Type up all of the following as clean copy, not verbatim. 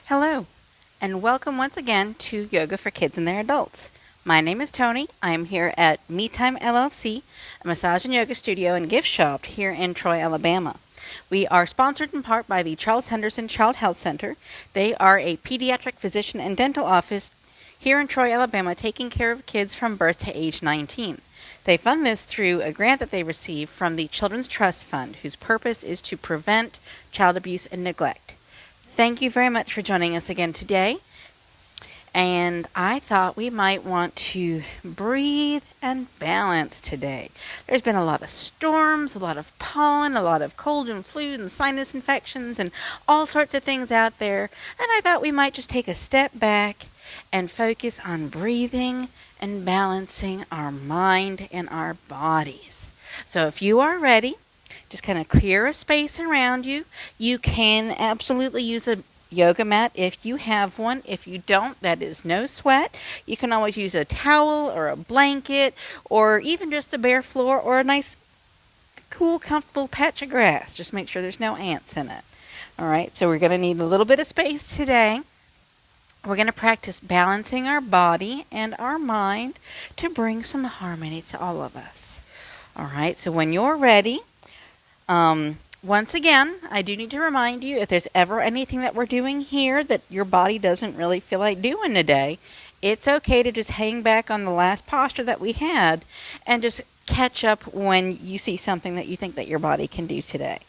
Hello, and welcome once again to Yoga for Kids and Their Adults. My name is Tony. I am here at Me Time LLC, a massage and yoga studio and gift shop here in Troy, Alabama. We are sponsored in part by the Charles Henderson Child Health Center. They are a pediatric physician and dental office here in Troy, Alabama, taking care of kids from birth to age 19. They fund this through a grant that they received from the Children's Trust Fund, whose purpose is to prevent child abuse and neglect. Thank you very much for joining us again today. And I thought we might want to breathe and balance today. There's been a lot of storms, a lot of pollen, a lot of cold and flu and sinus infections and all sorts of things out there. And I thought we might just take a step back and focus on breathing and balancing our mind and our bodies. So if you are ready, just kind of clear a space around you. You can absolutely use a yoga mat if you have one. If you don't, that is no sweat. You can always use a towel or a blanket or even just a bare floor or a nice, cool, comfortable patch of grass. Just make sure there's no ants in it. All right, so we're going to need a little bit of space today. We're going to practice balancing our body and our mind to bring some harmony to all of us. All right, so when you're ready, once again, I do need to remind you, if there's ever anything that we're doing here that your body doesn't really feel like doing today, it's okay to just hang back on the last posture that we had and just catch up when you see something that you think that your body can do today.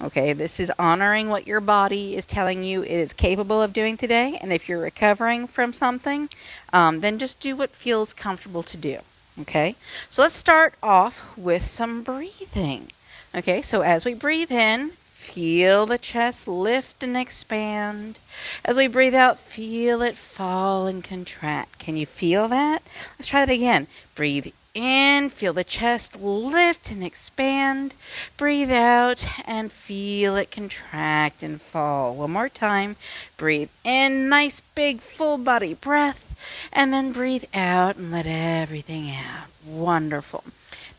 Okay, this is honoring what your body is telling you it is capable of doing today, and if you're recovering from something, then just do what feels comfortable to do. Okay, so let's start off with some breathing. Okay, so as we breathe in, feel the chest lift and expand. As we breathe out, feel it fall and contract. Can you feel that? Let's try that again. Breathe in, feel the chest lift and expand. Breathe out and feel it contract and fall. One more time. Breathe in, nice big full body breath. And then breathe out and let everything out. Wonderful.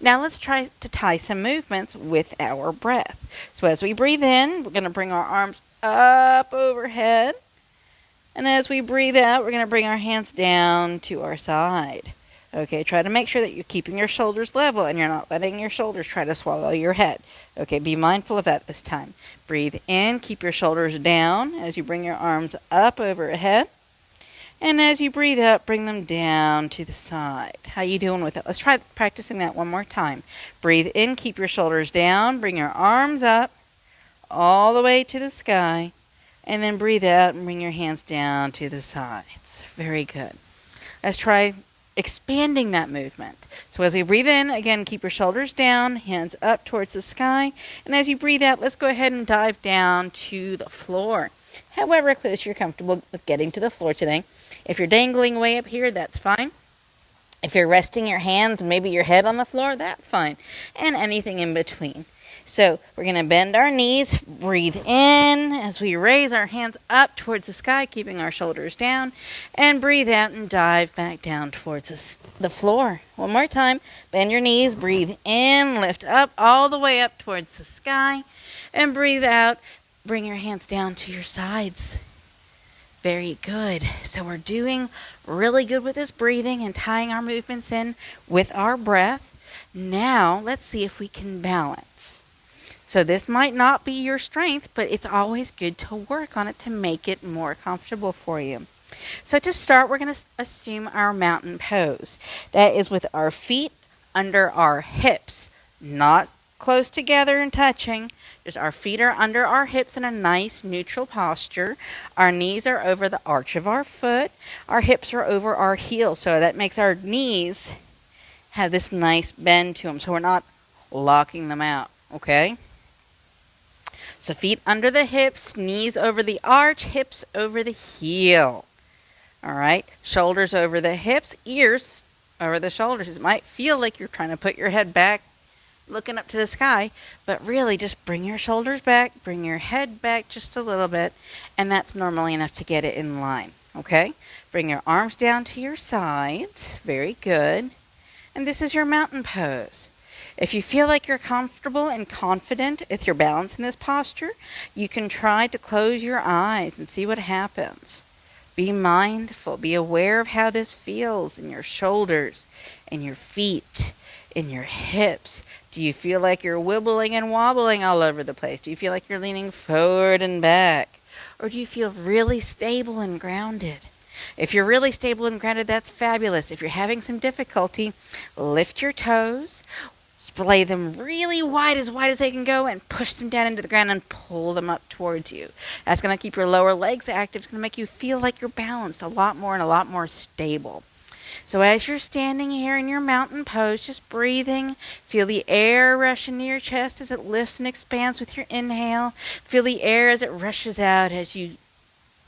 Now let's try to tie some movements with our breath. So as we breathe in, we're going to bring our arms up overhead. And as we breathe out, we're going to bring our hands down to our side. Okay, try to make sure that you're keeping your shoulders level and you're not letting your shoulders try to swallow your head. Okay, be mindful of that this time. Breathe in, keep your shoulders down as you bring your arms up overhead. And as you breathe out, bring them down to the side. How you doing with it? Let's try practicing that one more time. Breathe in, keep your shoulders down, bring your arms up all the way to the sky, and then breathe out and bring your hands down to the sides. Very good. Let's try expanding that movement. So as we breathe in, again, keep your shoulders down, hands up towards the sky, and as you breathe out, let's go ahead and dive down to the floor. However close you're comfortable with getting to the floor today. If you're dangling way up here, that's fine. If you're resting your hands, maybe your head on the floor, that's fine. And anything in between. So we're going to bend our knees, breathe in as we raise our hands up towards the sky, keeping our shoulders down, and breathe out and dive back down towards the floor. One more time, bend your knees, breathe in, lift up all the way up towards the sky, and breathe out, bring your hands down to your sides. Very good. So we're doing really good with this breathing and tying our movements in with our breath. Now, let's see if we can balance. So this might not be your strength, but it's always good to work on it to make it more comfortable for you. So to start, we're going to assume our mountain pose. That is with our feet under our hips, not close together and touching. Just our feet are under our hips in a nice neutral posture. Our knees are over the arch of our foot. Our hips are over our heels. So that makes our knees have this nice bend to them. So we're not locking them out. Okay? So feet under the hips, knees over the arch, hips over the heel. All right? Shoulders over the hips, ears over the shoulders. It might feel like you're trying to put your head back, looking up to the sky, but really just bring your shoulders back, bring your head back just a little bit, and that's normally enough to get it in line, okay? Bring your arms down to your sides. Very good. And this is your mountain pose. If you feel like you're comfortable and confident with your balance in this posture, you can try to close your eyes and see what happens. Be mindful. Be aware of how this feels in your shoulders, in your feet, in your hips. Do you feel like you're wibbling and wobbling all over the place? Do you feel like you're leaning forward and back? Or do you feel really stable and grounded? If you're really stable and grounded, that's fabulous. If you're having some difficulty, lift your toes, splay them really wide as they can go, and push them down into the ground and pull them up towards you. That's going to keep your lower legs active. It's going to make you feel like you're balanced a lot more and a lot more stable. So as you're standing here in your mountain pose, just breathing, feel the air rush into your chest as it lifts and expands with your inhale. Feel the air as it rushes out as you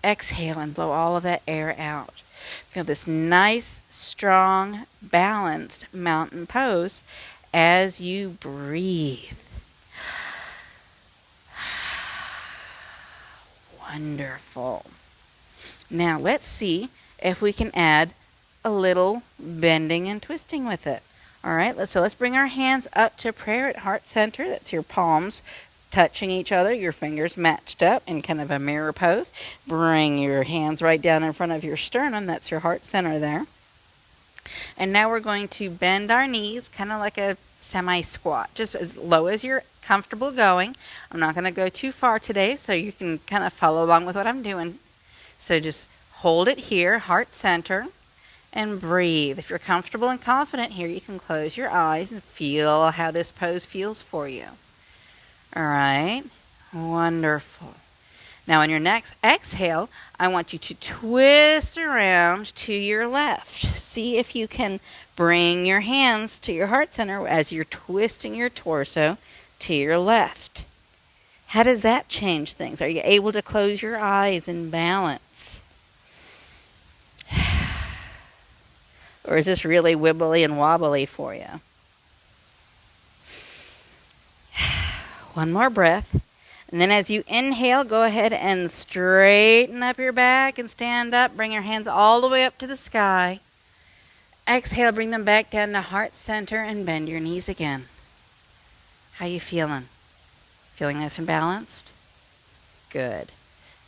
exhale and blow all of that air out. Feel this nice, strong, balanced mountain pose as you breathe. Wonderful. Now let's see if we can add a little bending and twisting with it. All right, let's bring our hands up to prayer at heart center. That's your palms touching each other, your fingers matched up in kind of a mirror pose. Bring your hands right down in front of your sternum. That's your heart center there. And now we're going to bend our knees, kind of like a semi-squat, just as low as you're comfortable going. I'm not going to go too far today, so you can kind of follow along with what I'm doing. So just hold it here, heart center, and breathe. If you're comfortable and confident here, you can close your eyes and feel how this pose feels for you. All right, wonderful. Now on your next exhale, I want you to twist around to your left. See if you can bring your hands to your heart center as you're twisting your torso to your left. How does that change things? Are you able to close your eyes in balance? Or is this really wibbly and wobbly for you? One more breath. And then as you inhale, go ahead and straighten up your back and stand up. Bring your hands all the way up to the sky. Exhale, bring them back down to heart center and bend your knees again. How you feeling? Feeling nice and balanced? Good.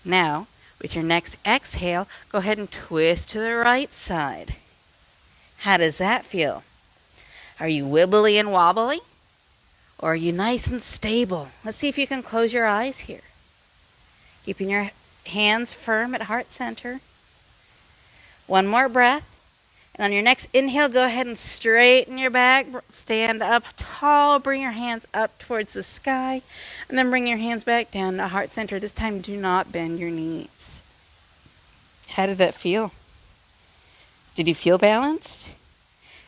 Now, with your next exhale, go ahead and twist to the right side. How does that feel? Are you wibbly and wobbly? Or are you nice and stable? Let's see if you can close your eyes here. Keeping your hands firm at heart center. One more breath. And on your next inhale, go ahead and straighten your back. Stand up tall. Bring your hands up towards the sky. And then bring your hands back down to heart center. This time, do not bend your knees. How did that feel? Did you feel balanced?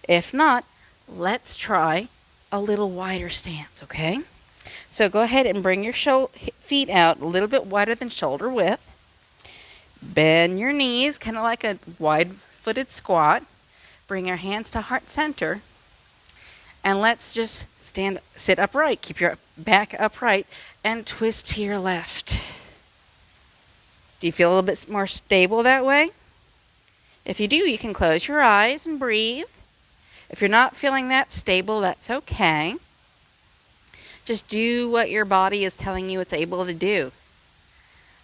If not, let's try a little wider stance, okay? So go ahead and bring your feet out a little bit wider than shoulder width. Bend your knees, kind of like a wide-footed squat. Bring your hands to heart center. And let's just sit upright. Keep your back upright and twist to your left. Do you feel a little bit more stable that way? If you do, you can close your eyes and breathe. If you're not feeling that stable, that's okay. Just do what your body is telling you it's able to do.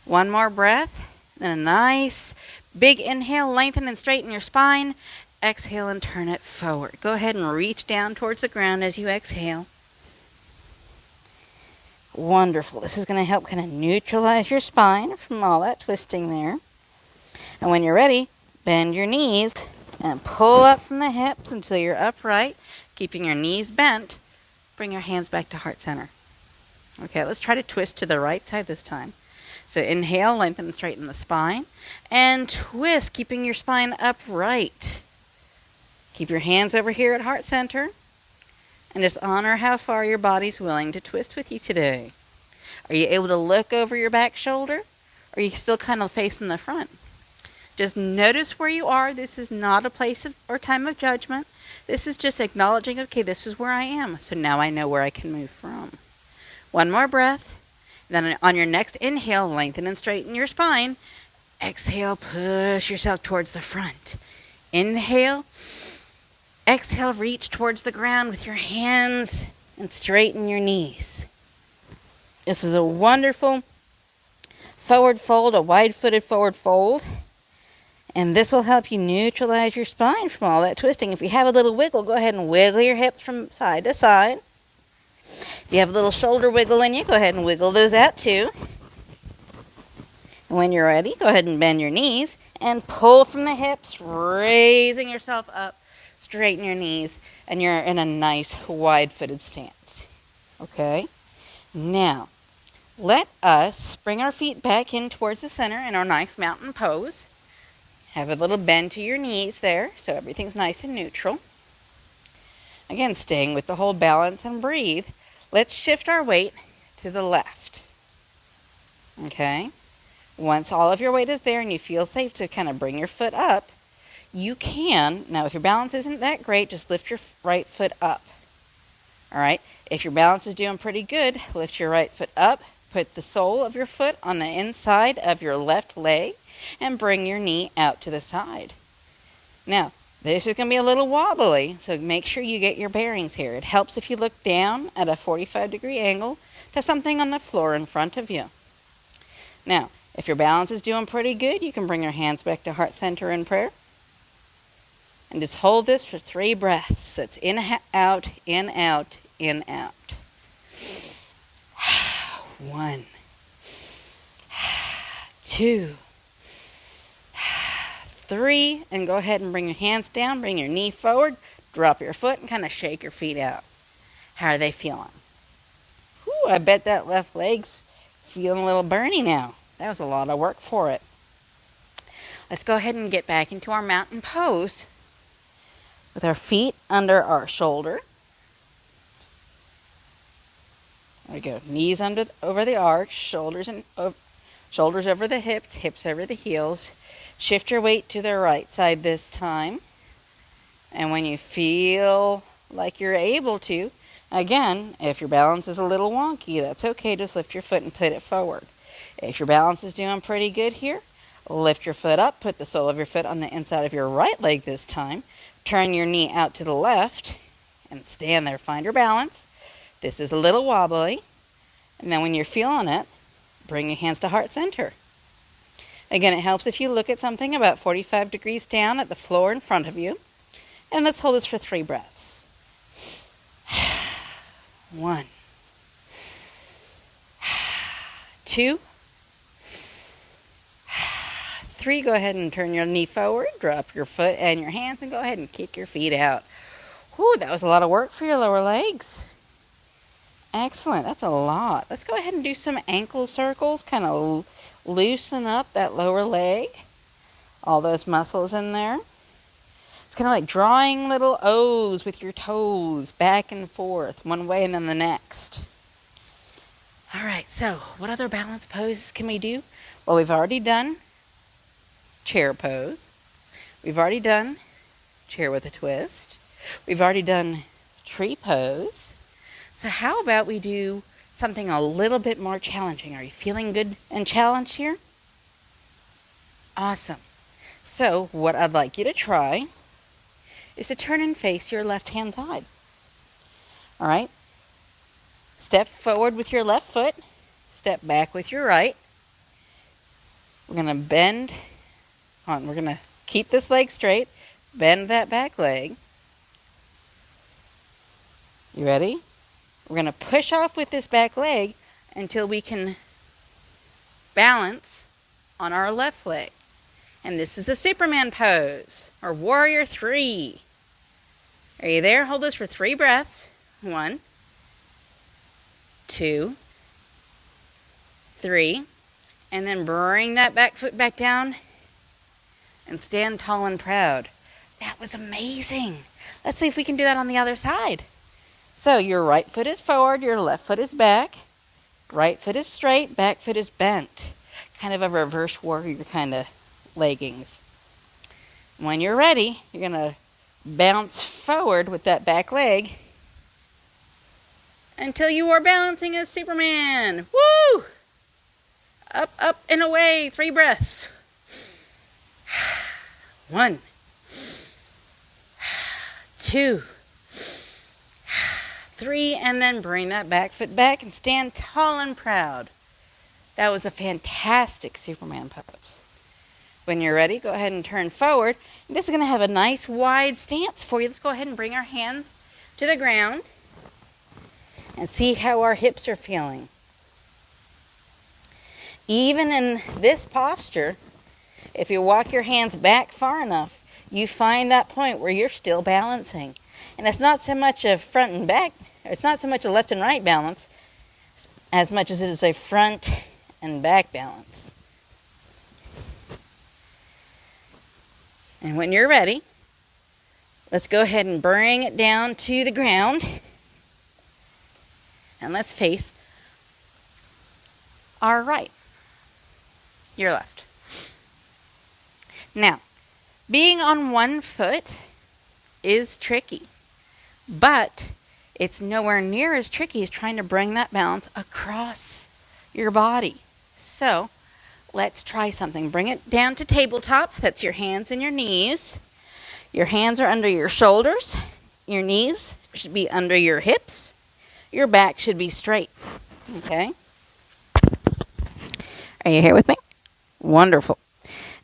One more breath, then a nice big inhale, lengthen and straighten your spine. Exhale and turn it forward. Go ahead and reach down towards the ground as you exhale. Wonderful. This is going to help kind of neutralize your spine from all that twisting there. And when you're ready, bend your knees and pull up from the hips until you're upright, keeping your knees bent. Bring your hands back to heart center. Okay, let's try to twist to the right side this time. So inhale, lengthen and straighten the spine. And twist, keeping your spine upright. Keep your hands over here at heart center. And just honor how far your body's willing to twist with you today. Are you able to look over your back shoulder? Or are you still kind of facing the front? Just notice where you are. This is not a place or time of judgment. This is just acknowledging, okay, this is where I am. So now I know where I can move from. One more breath. Then on your next inhale, lengthen and straighten your spine. Exhale, push yourself towards the front. Inhale. Exhale, reach towards the ground with your hands and straighten your knees. This is a wonderful forward fold, a wide-footed forward fold. And this will help you neutralize your spine from all that twisting. If you have a little wiggle, go ahead and wiggle your hips from side to side. If you have a little shoulder wiggle in you, go ahead and wiggle those out too. And when you're ready, go ahead and bend your knees and pull from the hips, raising yourself up. Straighten your knees, and you're in a nice wide-footed stance. Okay? Now, let us bring our feet back in towards the center in our nice mountain pose. Have a little bend to your knees there, so everything's nice and neutral. Again, staying with the whole balance and breathe. Let's shift our weight to the left. Okay? Once all of your weight is there and you feel safe to kind of bring your foot up, you can, now if your balance isn't that great, just lift your right foot up. All right? If your balance is doing pretty good, lift your right foot up, put the sole of your foot on the inside of your left leg, and bring your knee out to the side. Now, this is going to be a little wobbly, so make sure you get your bearings here. It helps if you look down at a 45-degree angle to something on the floor in front of you. Now, if your balance is doing pretty good, you can bring your hands back to heart center in prayer. And just hold this for 3 breaths. That's in, out, in, out, in, out. 1, 2, 3, and go ahead and bring your hands down, bring your knee forward, drop your foot, and kind of shake your feet out. How are they feeling? Whew, I bet that left leg's feeling a little burny now. That was a lot of work for it. Let's go ahead and get back into our mountain pose with our feet under our shoulder. There we go. Knees over the arch, shoulders over the hips, hips over the heels. Shift your weight to the right side this time. And when you feel like you're able to, again, if your balance is a little wonky, that's okay. Just lift your foot and put it forward. If your balance is doing pretty good here, lift your foot up, put the sole of your foot on the inside of your right leg this time. Turn your knee out to the left and stand there. Find your balance. This is a little wobbly. And then when you're feeling it, bring your hands to heart center. Again, it helps if you look at something about 45 degrees down at the floor in front of you. And let's hold this for 3 breaths. 1, 2, 3. Go ahead and turn your knee forward, drop your foot and your hands, and go ahead and kick your feet out. Whew, that was a lot of work for your lower legs. Excellent. That's a lot. Let's go ahead and do some ankle circles, kind of loosen up that lower leg, all those muscles in there. It's kind of like drawing little O's with your toes back and forth, one way and then the next. All right, so what other balance poses can we do? Well, we've already done chair pose. We've already done chair with a twist. We've already done tree pose. So how about we do something a little bit more challenging? Are you feeling good and challenged here? Awesome. So what I'd like you to try is to turn and face your left-hand side. All right? Step forward with your left foot. Step back with your right. We're going to bend on. We're going to keep this leg straight. Bend that back leg. You ready? We're going to push off with this back leg until we can balance on our left leg. And this is a Superman pose, or Warrior 3. Are you there? Hold this for 3 breaths. 1, 2, 3. And then bring that back foot back down and stand tall and proud. That was amazing. Let's see if we can do that on the other side. So your right foot is forward, your left foot is back. Right foot is straight, back foot is bent. Kind of a reverse warrior kind of leggings. When you're ready, you're going to bounce forward with that back leg until you are balancing as Superman. Woo! Up, up, and away. 3 breaths. 1, 2, 3, and then bring that back foot back and stand tall and proud. That was a fantastic Superman pose. When you're ready, go ahead and turn forward. This is going to have a nice wide stance for you. Let's go ahead and bring our hands to the ground and see how our hips are feeling. Even in this posture, if you walk your hands back far enough, you find that point where you're still balancing. And it's not so much a front and back, it's not so much a left and right balance, as much as it is a front and back balance. And when you're ready, let's go ahead and bring it down to the ground. And let's face our right, your left. Now, being on one foot is tricky, but it's nowhere near as tricky as trying to bring that balance across your body. So, let's try something. Bring it down to tabletop. That's your hands and your knees. Your hands are under your shoulders. Your knees should be under your hips. Your back should be straight. Okay? Are you here with me? Wonderful.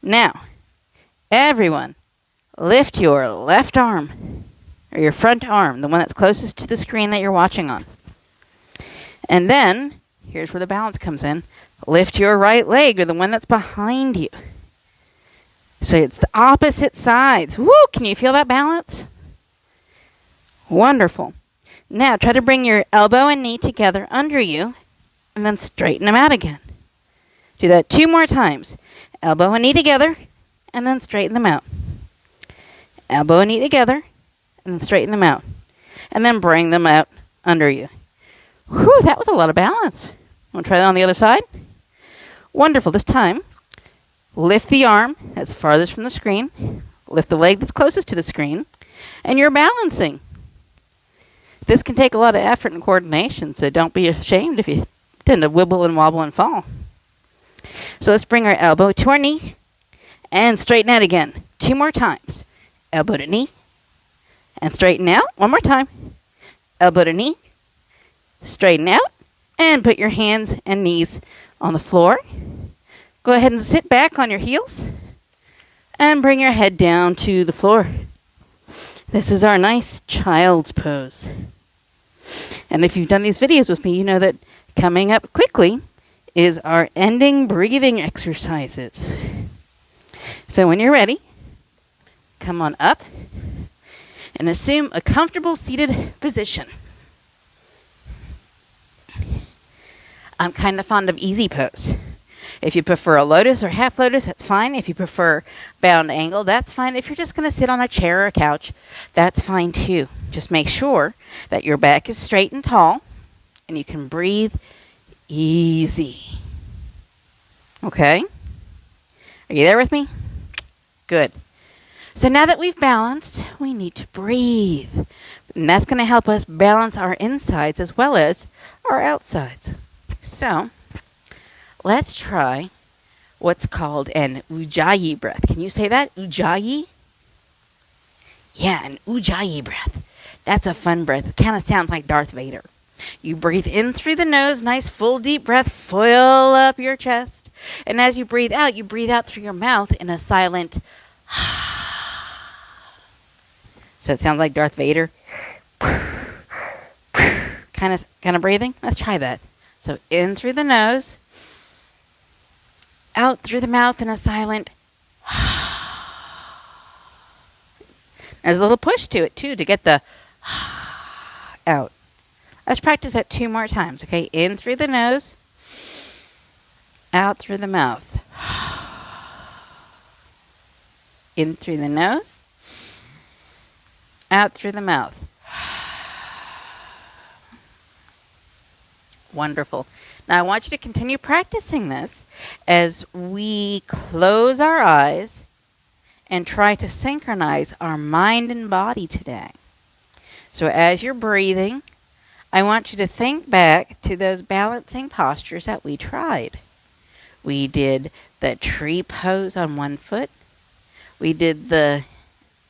Now, everyone, lift your left arm, or your front arm, the one that's closest to the screen that you're watching on. And then, here's where the balance comes in. Lift your right leg, or the one that's behind you. So it's the opposite sides. Woo! Can you feel that balance? Wonderful. Now, try to bring your elbow and knee together under you, and then straighten them out again. Do that 2 more times. Elbow and knee together, and then straighten them out. Elbow and knee together, and then straighten them out. And then bring them out under you. Whew, that was a lot of balance. Want to try that on the other side? Wonderful. This time, lift the arm that's farthest from the screen. Lift the leg that's closest to the screen. And you're balancing. This can take a lot of effort and coordination, so don't be ashamed if you tend to wibble and wobble and fall. So let's bring our elbow to our knee and straighten out again. 2 more times. Elbow to knee and straighten out. 1 more time. Elbow to knee, straighten out, and put your hands and knees on the floor. Go ahead and sit back on your heels and bring your head down to the floor. This is our nice child's pose. And if you've done these videos with me, you know that coming up quickly is our ending breathing exercises. So when you're ready, come on up and assume a comfortable seated position. I'm kind of fond of easy pose. If you prefer a lotus or half lotus, that's fine. If you prefer bound angle, that's fine. If you're just going to sit on a chair or a couch, that's fine too. Just make sure that your back is straight and tall and you can breathe easy. Okay? Are you there with me? Good. So now that we've balanced, we need to breathe. And that's going to help us balance our insides as well as our outsides. So, let's try what's called an Ujjayi breath. Can you say that? Ujjayi? Yeah, an Ujjayi breath. That's a fun breath. It kind of sounds like Darth Vader. You breathe in through the nose, nice full deep breath, fill up your chest. And as you breathe out through your mouth in a silent So it sounds like Darth Vader. kind of breathing. Let's try that. So in through the nose, out through the mouth in a silent There's a little push to it too to get the out. Let's practice that 2 more times, okay? In through the nose, out through the mouth. In through the nose, out through the mouth. Wonderful. Now I want you to continue practicing this as we close our eyes and try to synchronize our mind and body today. So as you're breathing, I want you to think back to those balancing postures that we tried. We did the tree pose on one foot. We did the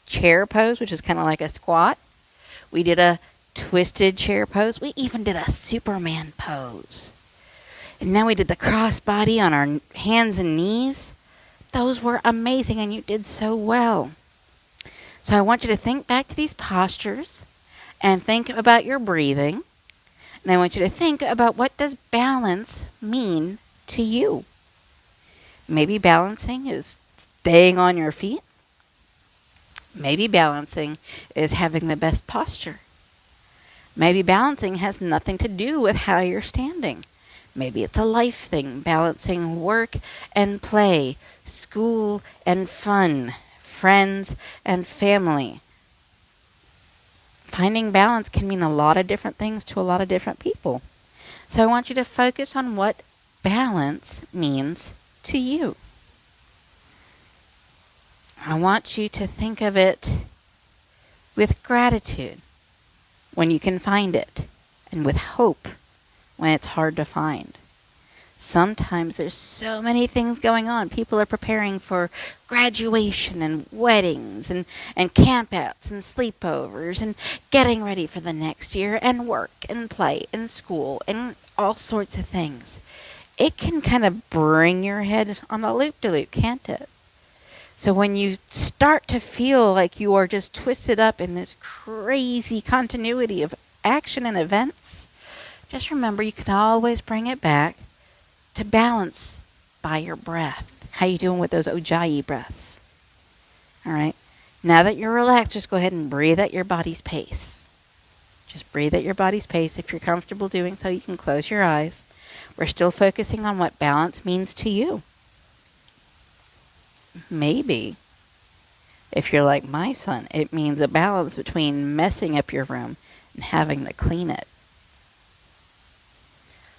chair pose, which is kind of like a squat. We did a twisted chair pose. We even did a Superman pose. And then we did the crossbody on our hands and knees. Those were amazing, and you did so well. So I want you to think back to these postures and think about your breathing. And I want you to think about, what does balance mean to you? Maybe balancing is staying on your feet. Maybe balancing is having the best posture. Maybe balancing has nothing to do with how you're standing. Maybe it's a life thing, balancing work and play, school and fun, friends and family. Finding balance can mean a lot of different things to a lot of different people. So I want you to focus on what balance means to you. I want you to think of it with gratitude when you can find it, and with hope when it's hard to find. Sometimes there's so many things going on. People are preparing for graduation and weddings and campouts and sleepovers and getting ready for the next year and work and play and school and all sorts of things. It can kind of bring your head on a loop-de-loop, can't it? So when you start to feel like you are just twisted up in this crazy continuity of action and events, just remember you can always bring it back to balance by your breath. How you doing with those Ujjayi breaths? All right. Now that you're relaxed, just go ahead and breathe at your body's pace. Just breathe at your body's pace. If you're comfortable doing so, you can close your eyes. We're still focusing on what balance means to you. Maybe, if you're like my son, it means a balance between messing up your room and having to clean it.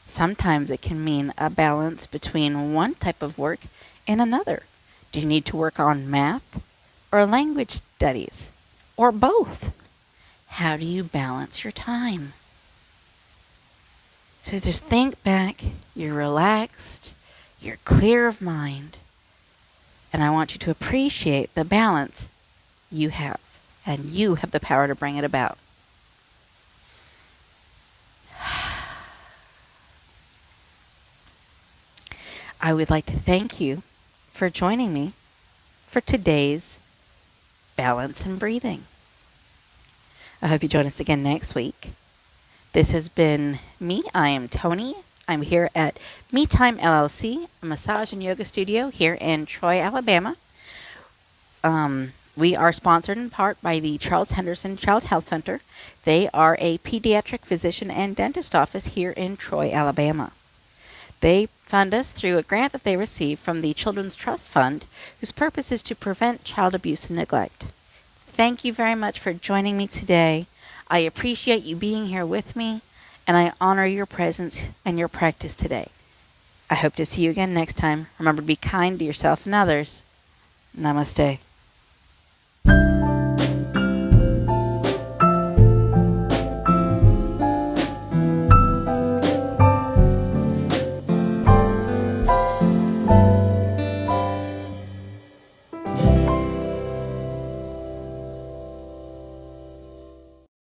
Sometimes it can mean a balance between one type of work and another. Do you need to work on math or language studies or both? How do you balance your time? So just think back. You're relaxed. You're clear of mind. And I want you to appreciate the balance you have. And you have the power to bring it about. I would like to thank you for joining me for today's Balance and Breathing. I hope you join us again next week. This has been me. I am Tony. I'm here at Me Time LLC, a massage and yoga studio here in Troy, Alabama. We are sponsored in part by the Charles Henderson Child Health Center. They are a pediatric physician and dentist office here in Troy, Alabama. They fund us through a grant that they received from the Children's Trust Fund, whose purpose is to prevent child abuse and neglect. Thank you very much for joining me today. I appreciate you being here with me, and I honor your presence and your practice today. I hope to see you again next time. Remember to be kind to yourself and others. Namaste.